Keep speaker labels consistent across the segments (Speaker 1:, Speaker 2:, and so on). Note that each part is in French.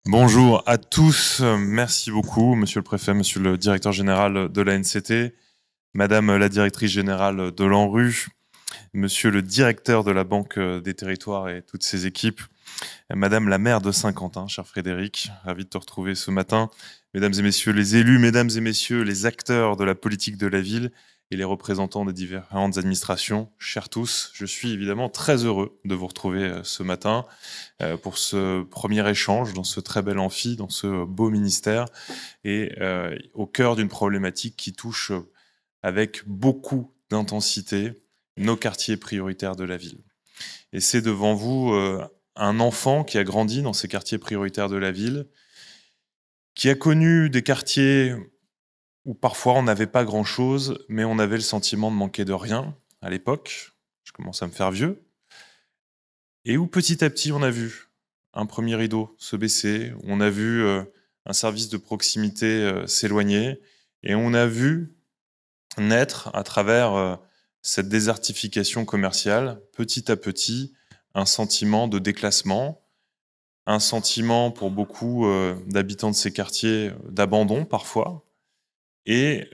Speaker 1: Bonjour à tous, merci beaucoup, monsieur le préfet, monsieur le directeur général de la NCT, madame la directrice générale de l'ANRU, monsieur le directeur de la Banque des Territoires et toutes ses équipes, madame la maire de Saint-Quentin, cher Frédéric, ravi de te retrouver ce matin, mesdames et messieurs les élus, mesdames et messieurs les acteurs de la politique de la ville et les représentants des différentes administrations, chers tous, je suis évidemment très heureux de vous retrouver ce matin pour ce premier échange dans ce très bel amphi, dans ce beau ministère, et au cœur d'une problématique qui touche avec beaucoup d'intensité nos quartiers prioritaires de la ville. Et c'est devant vous un enfant qui a grandi dans ces quartiers prioritaires de la ville, qui a connu des quartiers où parfois on n'avait pas grand-chose, mais on avait le sentiment de manquer de rien à l'époque. Je commence à me faire vieux. Et où petit à petit on a vu un premier rideau se baisser, on a vu un service de proximité s'éloigner, et on a vu naître à travers cette désertification commerciale, petit à petit, un sentiment de déclassement, un sentiment pour beaucoup d'habitants de ces quartiers d'abandon parfois, et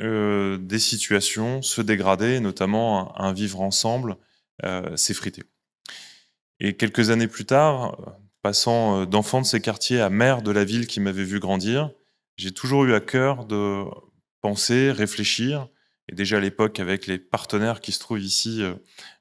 Speaker 1: des situations se dégrader, notamment un vivre ensemble s'effriter. Et quelques années plus tard, passant d'enfant de ces quartiers à maire de la ville qui m'avait vu grandir, j'ai toujours eu à cœur de penser, réfléchir, et déjà à l'époque avec les partenaires qui se trouvent ici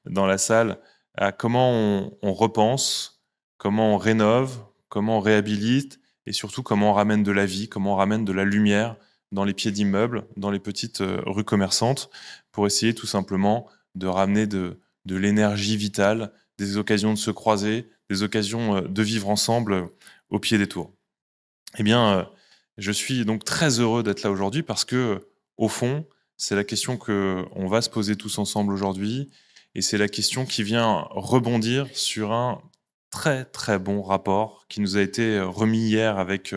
Speaker 1: dans la salle, à comment on repense, comment on rénove, comment on réhabilite, et surtout comment on ramène de la vie, comment on ramène de la lumière dans les pieds d'immeubles, dans les petites rues commerçantes, pour essayer tout simplement de ramener de l'énergie vitale, des occasions de se croiser, des occasions de vivre ensemble au pied des tours. Eh bien, je suis donc très heureux d'être là aujourd'hui parce que, au fond, c'est la question qu'on va se poser tous ensemble aujourd'hui, et c'est la question qui vient rebondir sur un très très bon rapport qui nous a été remis hier avec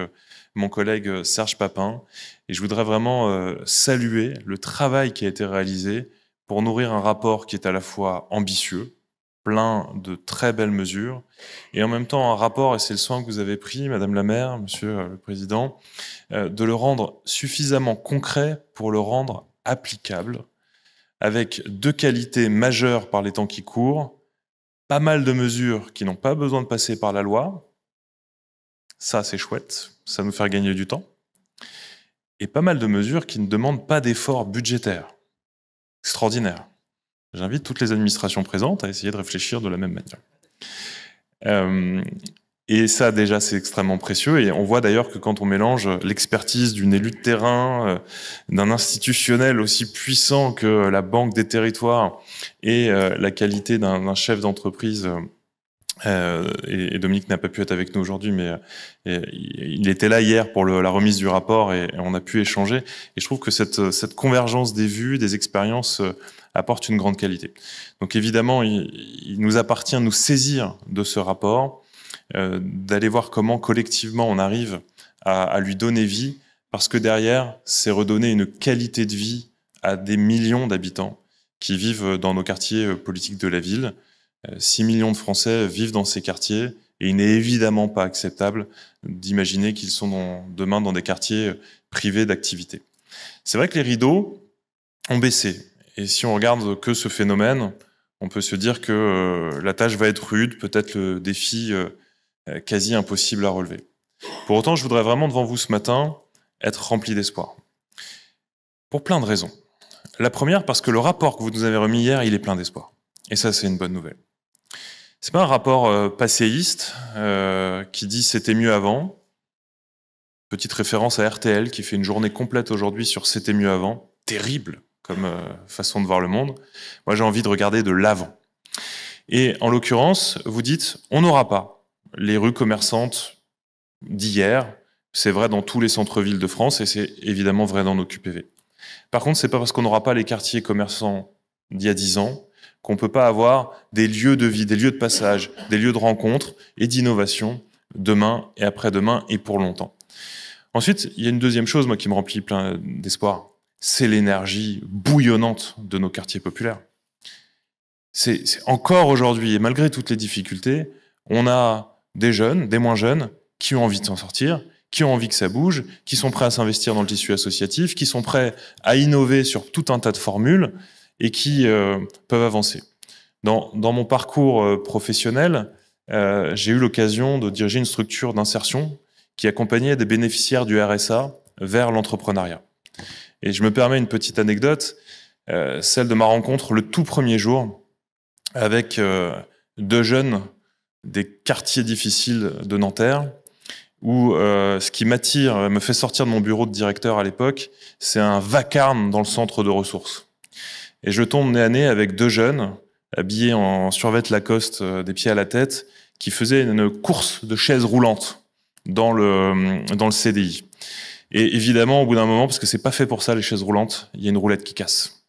Speaker 1: mon collègue Serge Papin. Et je voudrais vraiment saluer le travail qui a été réalisé pour nourrir un rapport qui est à la fois ambitieux, plein de très belles mesures, et en même temps un rapport, et c'est le soin que vous avez pris, Madame la maire, Monsieur le Président, de le rendre suffisamment concret pour le rendre applicable, avec deux qualités majeures par les temps qui courent, pas mal de mesures qui n'ont pas besoin de passer par la loi, ça c'est chouette, ça nous fait gagner du temps, et pas mal de mesures qui ne demandent pas d'efforts budgétaires. Extraordinaire. J'invite toutes les administrations présentes à essayer de réfléchir de la même manière. Et ça, déjà, c'est extrêmement précieux. Et on voit d'ailleurs que quand on mélange l'expertise d'une élue de terrain, d'un institutionnel aussi puissant que la Banque des Territoires et la qualité d'un chef d'entreprise, et Dominique n'a pas pu être avec nous aujourd'hui, mais il était là hier pour la remise du rapport et on a pu échanger. Et je trouve que cette convergence des vues, des expériences apporte une grande qualité. Donc évidemment, il nous appartient de nous saisir de ce rapport, d'aller voir comment collectivement on arrive à lui donner vie, parce que derrière, c'est redonner une qualité de vie à des millions d'habitants qui vivent dans nos quartiers politiques de la ville. 6 millions de Français vivent dans ces quartiers, et il n'est évidemment pas acceptable d'imaginer qu'ils sont demain dans des quartiers privés d'activité. C'est vrai que les rideaux ont baissé. Et si on regarde que ce phénomène, on peut se dire que la tâche va être rude, peut-être le défi quasi impossible à relever. Pour autant, je voudrais vraiment devant vous ce matin être rempli d'espoir. Pour plein de raisons. La première, parce que le rapport que vous nous avez remis hier, il est plein d'espoir. Et ça, c'est une bonne nouvelle. C'est pas un rapport passéiste qui dit c'était mieux avant. Petite référence à RTL qui fait une journée complète aujourd'hui sur c'était mieux avant. Terrible comme façon de voir le monde. Moi, j'ai envie de regarder de l'avant. Et en l'occurrence, vous dites, on n'aura pas les rues commerçantes d'hier. C'est vrai dans tous les centres-villes de France et c'est évidemment vrai dans nos QPV. Par contre, c'est pas parce qu'on n'aura pas les quartiers commerçants d'il y a 10 ans qu'on peut pas avoir des lieux de vie, des lieux de passage, des lieux de rencontre et d'innovation demain et après-demain et pour longtemps. Ensuite, il y a une deuxième chose, moi, qui me remplit plein d'espoir. C'est l'énergie bouillonnante de nos quartiers populaires. C'est encore aujourd'hui, et malgré toutes les difficultés, on a des jeunes, des moins jeunes, qui ont envie de s'en sortir, qui ont envie que ça bouge, qui sont prêts à s'investir dans le tissu associatif, qui sont prêts à innover sur tout un tas de formules et qui peuvent avancer. Dans mon parcours professionnel, j'ai eu l'occasion de diriger une structure d'insertion qui accompagnait des bénéficiaires du RSA vers l'entrepreneuriat. Et je me permets une petite anecdote, celle de ma rencontre le tout premier jour avec deux jeunes des quartiers difficiles de Nanterre, où ce qui m'attire, me fait sortir de mon bureau de directeur à l'époque, c'est un vacarme dans le centre de ressources. Et je tombe nez à nez avec deux jeunes, habillés en survêt Lacoste des pieds à la tête, qui faisaient une course de chaises roulantes dans le CDI. Et évidemment, au bout d'un moment, parce que c'est pas fait pour ça les chaises roulantes, il y a une roulette qui casse.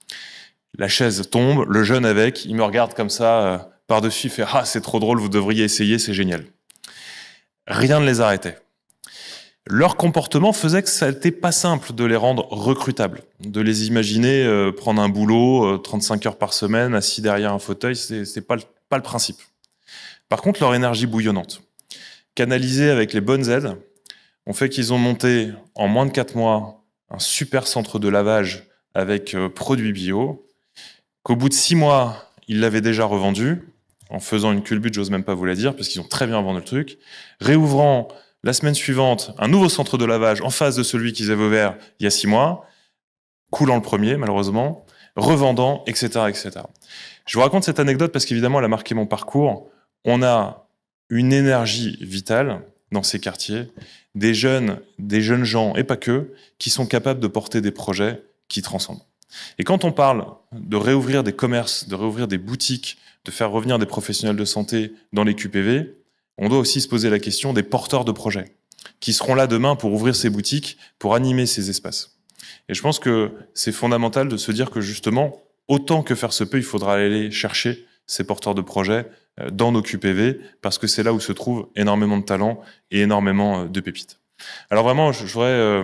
Speaker 1: La chaise tombe, le jeune avec, il me regarde comme ça, par-dessus, il fait « Ah, c'est trop drôle, vous devriez essayer, c'est génial ». Rien ne les arrêtait. Leur comportement faisait que ça n'était pas simple de les rendre recrutables, de les imaginer prendre un boulot 35 heures par semaine, assis derrière un fauteuil, c'est pas le principe. Par contre, leur énergie bouillonnante, canalisée avec les bonnes aides, ont fait qu'ils ont monté en moins de 4 mois un super centre de lavage avec produits bio, qu'au bout de 6 mois, ils l'avaient déjà revendu, en faisant une culbute, j'ose même pas vous la dire, parce qu'ils ont très bien vendu le truc, réouvrant la semaine suivante un nouveau centre de lavage en face de celui qu'ils avaient ouvert il y a 6 mois, coulant le premier malheureusement, revendant, etc., etc. Je vous raconte cette anecdote parce qu'évidemment elle a marqué mon parcours. On a une énergie vitale dans ces quartiers, des jeunes gens, et pas que, qui sont capables de porter des projets qui transcendent. Et quand on parle de réouvrir des commerces, de réouvrir des boutiques, de faire revenir des professionnels de santé dans les QPV, on doit aussi se poser la question des porteurs de projets, qui seront là demain pour ouvrir ces boutiques, pour animer ces espaces. Et je pense que c'est fondamental de se dire que justement, autant que faire se peut, il faudra aller chercher ces porteurs de projets dans nos QPV, parce que c'est là où se trouve énormément de talent et énormément de pépites. Alors vraiment, je voudrais,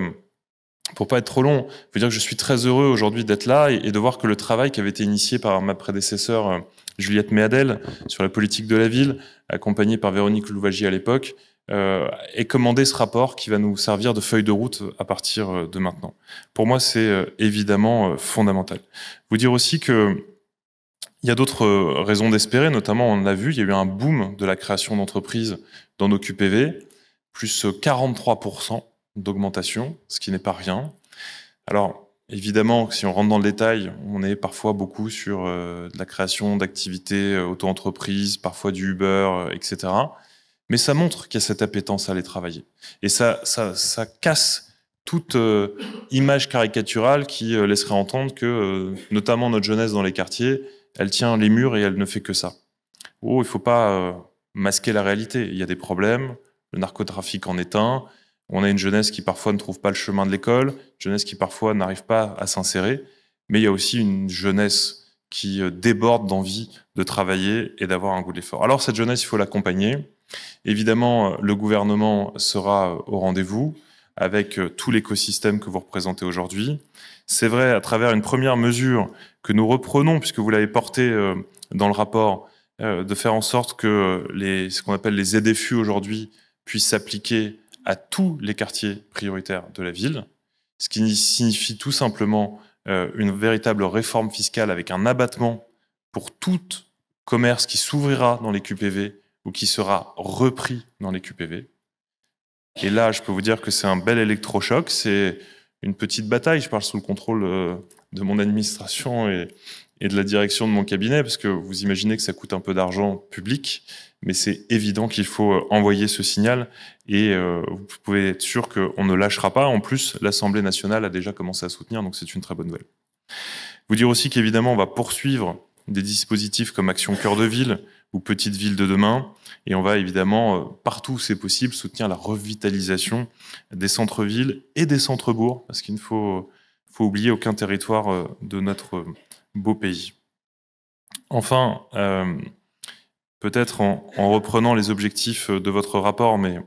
Speaker 1: pour pas être trop long, vous dire que je suis très heureux aujourd'hui d'être là et de voir que le travail qui avait été initié par ma prédécesseure Juliette Méadel sur la politique de la ville, accompagnée par Véronique Louvagie à l'époque, ait commandé ce rapport qui va nous servir de feuille de route à partir de maintenant. Pour moi, c'est évidemment fondamental. Vous dire aussi que il y a d'autres raisons d'espérer, notamment on l'a vu, il y a eu un boom de la création d'entreprises dans nos QPV, plus 43% d'augmentation, ce qui n'est pas rien. Alors, évidemment, si on rentre dans le détail, on est parfois beaucoup sur de la création d'activités auto-entreprises, parfois du Uber, etc. Mais ça montre qu'il y a cette appétence à aller travailler. Et ça casse toute image caricaturale qui laisserait entendre que, notamment notre jeunesse dans les quartiers, elle tient les murs et elle ne fait que ça. Oh, il ne faut pas masquer la réalité. Il y a des problèmes, le narcotrafic en est un, on a une jeunesse qui parfois ne trouve pas le chemin de l'école, une jeunesse qui parfois n'arrive pas à s'insérer, mais il y a aussi une jeunesse qui déborde d'envie de travailler et d'avoir un goût de l'effort. Alors cette jeunesse, il faut l'accompagner. Évidemment, le gouvernement sera au rendez-vous avec tout l'écosystème que vous représentez aujourd'hui. C'est vrai, à travers une première mesure que nous reprenons, puisque vous l'avez porté dans le rapport, de faire en sorte que ce qu'on appelle les ZFU aujourd'hui puissent s'appliquer à tous les quartiers prioritaires de la ville, ce qui signifie tout simplement une véritable réforme fiscale avec un abattement pour tout commerce qui s'ouvrira dans les QPV ou qui sera repris dans les QPV. Et là, je peux vous dire que c'est un bel électrochoc, c'est une petite bataille, je parle sous le contrôle de mon administration et de la direction de mon cabinet, parce que vous imaginez que ça coûte un peu d'argent public, mais c'est évident qu'il faut envoyer ce signal et vous pouvez être sûr qu'on ne lâchera pas. En plus, l'Assemblée nationale a déjà commencé à soutenir, donc c'est une très bonne nouvelle. Vous dire aussi qu'évidemment, on va poursuivre des dispositifs comme Action Cœur de Ville ou Petite Ville de demain, et on va évidemment, partout où c'est possible, soutenir la revitalisation des centres-villes et des centres-bourgs, parce qu'il ne faut oublier aucun territoire de notre beau pays. Enfin, peut-être en reprenant les objectifs de votre rapport, mais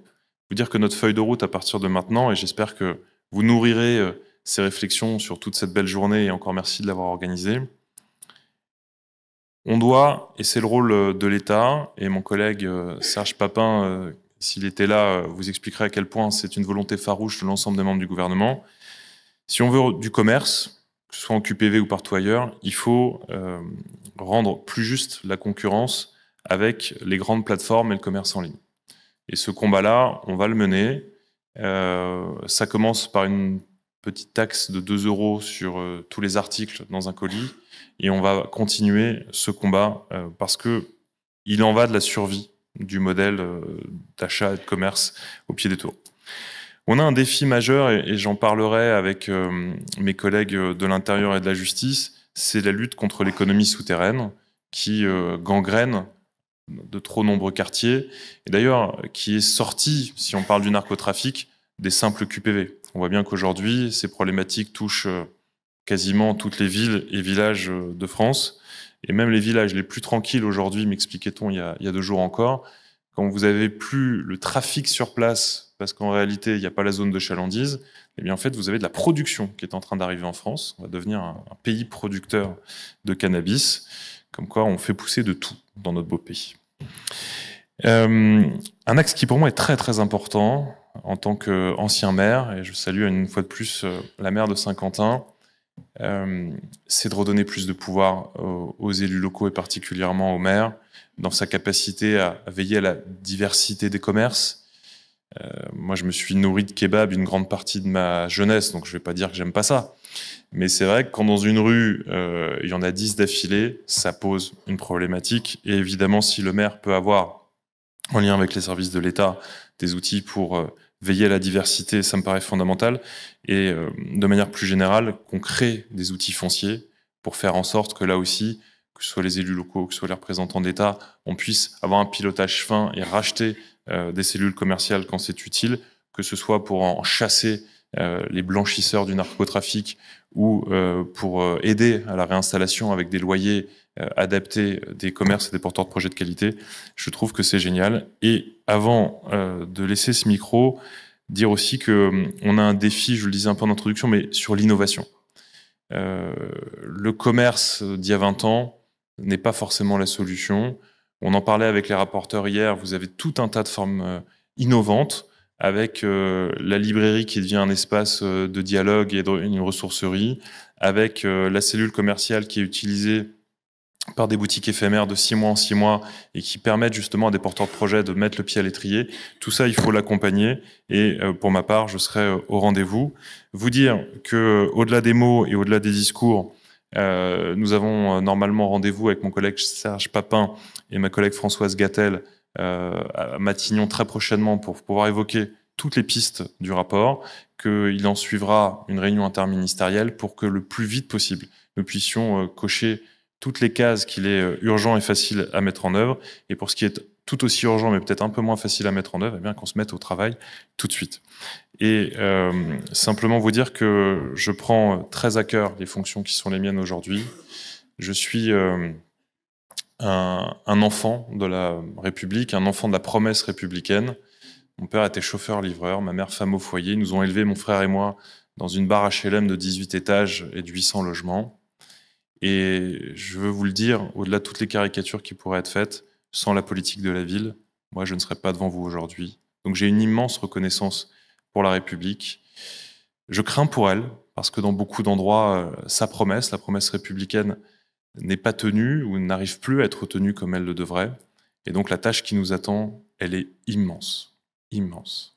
Speaker 1: vous dire que notre feuille de route à partir de maintenant, et j'espère que vous nourrirez ces réflexions sur toute cette belle journée, et encore merci de l'avoir organisée. On doit, et c'est le rôle de l'État, et mon collègue Serge Papin s'il était là, vous expliquerait à quel point c'est une volonté farouche de l'ensemble des membres du gouvernement. Si on veut du commerce, que ce soit en QPV ou partout ailleurs, il faut rendre plus juste la concurrence avec les grandes plateformes et le commerce en ligne. Et ce combat-là, on va le mener. Ça commence par une petite taxe de 2 € sur tous les articles dans un colis. Et on va continuer ce combat parce que il en va de la survie du modèle d'achat et de commerce au pied des tours. On a un défi majeur, et j'en parlerai avec mes collègues de l'Intérieur et de la Justice, c'est la lutte contre l'économie souterraine qui gangrène de trop nombreux quartiers, et d'ailleurs qui est sortie, si on parle du narcotrafic, des simples QPV. On voit bien qu'aujourd'hui, ces problématiques touchent quasiment toutes les villes et villages de France, et même les villages les plus tranquilles aujourd'hui, m'expliquait-on il y a 2 jours encore, quand vous avez plus le trafic sur place, parce qu'en réalité, il n'y a pas la zone de chalandise, eh bien en fait, vous avez de la production qui est en train d'arriver en France. On va devenir un pays producteur de cannabis, comme quoi on fait pousser de tout dans notre beau pays. Un axe qui pour moi est très très important en tant qu'ancien maire, et je salue une fois de plus la maire de Saint-Quentin, c'est de redonner plus de pouvoir aux élus locaux et particulièrement aux maires dans sa capacité à veiller à la diversité des commerces. Moi, je me suis nourri de kebab une grande partie de ma jeunesse, donc je ne vais pas dire que j'aime pas ça. Mais c'est vrai que quand dans une rue, il y en a 10 d'affilée, ça pose une problématique. Et évidemment, si le maire peut avoir, en lien avec les services de l'État, des outils pour veiller à la diversité, ça me paraît fondamental. Et de manière plus générale, qu'on crée des outils fonciers pour faire en sorte que là aussi, que ce soit les élus locaux, que ce soit les représentants d'État, on puisse avoir un pilotage fin et racheter des cellules commerciales quand c'est utile, que ce soit pour en chasser les blanchisseurs du narcotrafic ou pour aider à la réinstallation avec des loyers adaptés des commerces et des porteurs de projets de qualité. Je trouve que c'est génial. Et avant de laisser ce micro, dire aussi qu'on a un défi, je le disais un peu en introduction, mais sur l'innovation. Le commerce d'il y a 20 ans n'est pas forcément la solution. On en parlait avec les rapporteurs hier, vous avez tout un tas de formes innovantes, avec la librairie qui devient un espace de dialogue et une ressourcerie, avec la cellule commerciale qui est utilisée par des boutiques éphémères de 6 mois en 6 mois et qui permettent justement à des porteurs de projets de mettre le pied à l'étrier. Tout ça, il faut l'accompagner et pour ma part, je serai au rendez-vous. Vous dire que au-delà des mots et au-delà des discours, nous avons normalement rendez-vous avec mon collègue Serge Papin et ma collègue Françoise Gattel à Matignon très prochainement pour pouvoir évoquer toutes les pistes du rapport, qu'il en suivra une réunion interministérielle pour que le plus vite possible, nous puissions cocher toutes les cases qu'il est urgent et facile à mettre en œuvre, et pour ce qui est tout aussi urgent, mais peut-être un peu moins facile à mettre en œuvre, eh bien qu'on se mette au travail tout de suite. Et simplement vous dire que je prends très à cœur les fonctions qui sont les miennes aujourd'hui. Je suis un enfant de la République, un enfant de la promesse républicaine. Mon père était chauffeur-livreur, ma mère femme au foyer. Ils nous ont élevés, mon frère et moi, dans une barre HLM de 18 étages et de 800 logements. Et je veux vous le dire, au-delà de toutes les caricatures qui pourraient être faites, sans la politique de la ville, moi je ne serais pas devant vous aujourd'hui. Donc j'ai une immense reconnaissance pour la République. Je crains pour elle, parce que dans beaucoup d'endroits, sa promesse, la promesse républicaine, n'est pas tenue ou n'arrive plus à être tenue comme elle le devrait. Et donc la tâche qui nous attend, elle est immense, immense.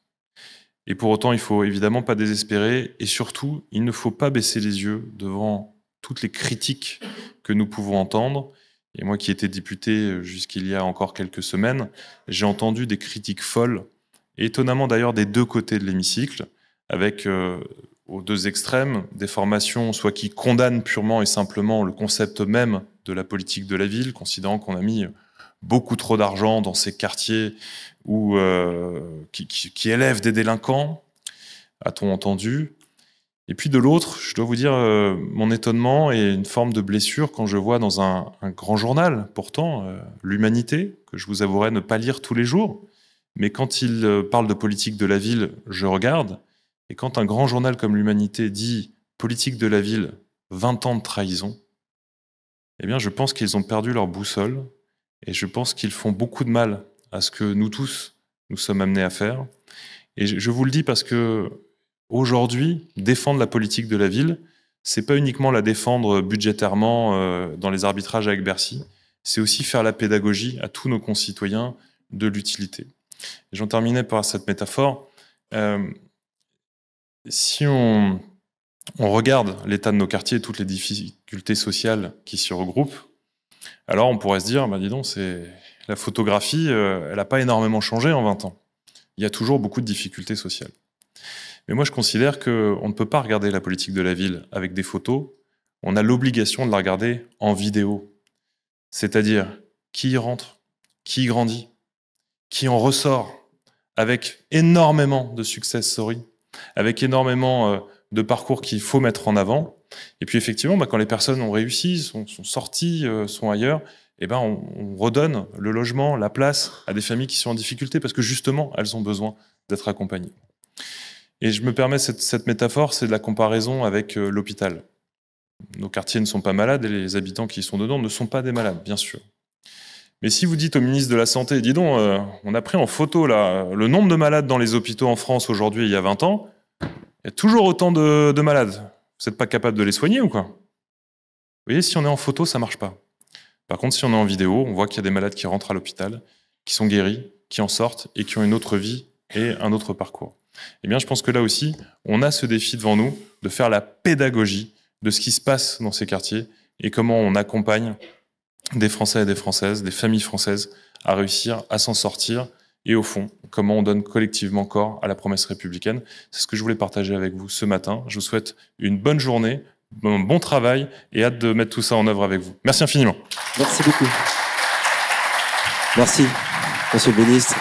Speaker 1: Et pour autant, il faut évidemment pas désespérer, et surtout, il ne faut pas baisser les yeux devant toutes les critiques que nous pouvons entendre. Et moi qui étais député jusqu'il y a encore quelques semaines, j'ai entendu des critiques folles, et étonnamment d'ailleurs des deux côtés de l'hémicycle, avec aux deux extrêmes des formations soit qui condamnent purement et simplement le concept même de la politique de la ville, considérant qu'on a mis beaucoup trop d'argent dans ces quartiers où, qui élèvent des délinquants, a-t-on entendu. Et puis de l'autre, je dois vous dire mon étonnement et une forme de blessure quand je vois dans un grand journal, pourtant, l'Humanité, que je vous avouerai ne pas lire tous les jours, mais quand il parle de politique de la ville, je regarde, et quand un grand journal comme l'Humanité dit « politique de la ville, 20 ans de trahison », eh bien je pense qu'ils ont perdu leur boussole, et je pense qu'ils font beaucoup de mal à ce que nous tous, nous sommes amenés à faire. Et je vous le dis parce que aujourd'hui, défendre la politique de la ville, c'est pas uniquement la défendre budgétairement dans les arbitrages avec Bercy, c'est aussi faire la pédagogie à tous nos concitoyens de l'utilité. J'en terminais par cette métaphore. Si on regarde l'état de nos quartiers et toutes les difficultés sociales qui s'y regroupent, alors on pourrait se dire, bah dis donc, la photographie, elle n'a pas énormément changé en 20 ans. Il y a toujours beaucoup de difficultés sociales. Mais moi, je considère qu'on ne peut pas regarder la politique de la ville avec des photos. On a l'obligation de la regarder en vidéo. C'est-à-dire qui y rentre, qui y grandit, qui en ressort avec énormément de success story, avec énormément de parcours qu'il faut mettre en avant. Et puis effectivement, quand les personnes ont réussi, sont sorties, sont ailleurs, on redonne le logement, la place à des familles qui sont en difficulté parce que justement, elles ont besoin d'être accompagnées. Et je me permets cette métaphore, c'est de la comparaison avec l'hôpital. Nos quartiers ne sont pas malades et les habitants qui y sont dedans ne sont pas des malades, bien sûr. Mais si vous dites au ministre de la Santé, dis donc, on a pris en photo là, le nombre de malades dans les hôpitaux en France aujourd'hui et il y a 20 ans, il y a toujours autant de malades. Vous n'êtes pas capable de les soigner ou quoi? Vous voyez, si on est en photo, ça ne marche pas. Par contre, si on est en vidéo, on voit qu'il y a des malades qui rentrent à l'hôpital, qui sont guéris, qui en sortent et qui ont une autre vie et un autre parcours. Eh bien, je pense que là aussi, on a ce défi devant nous de faire la pédagogie de ce qui se passe dans ces quartiers et comment on accompagne des Français et des Françaises, des familles françaises à réussir à s'en sortir et au fond, comment on donne collectivement corps à la promesse républicaine. C'est ce que je voulais partager avec vous ce matin. Je vous souhaite une bonne journée, un bon travail et hâte de mettre tout ça en œuvre avec vous. Merci infiniment.
Speaker 2: Merci beaucoup. Merci, Monsieur le Ministre.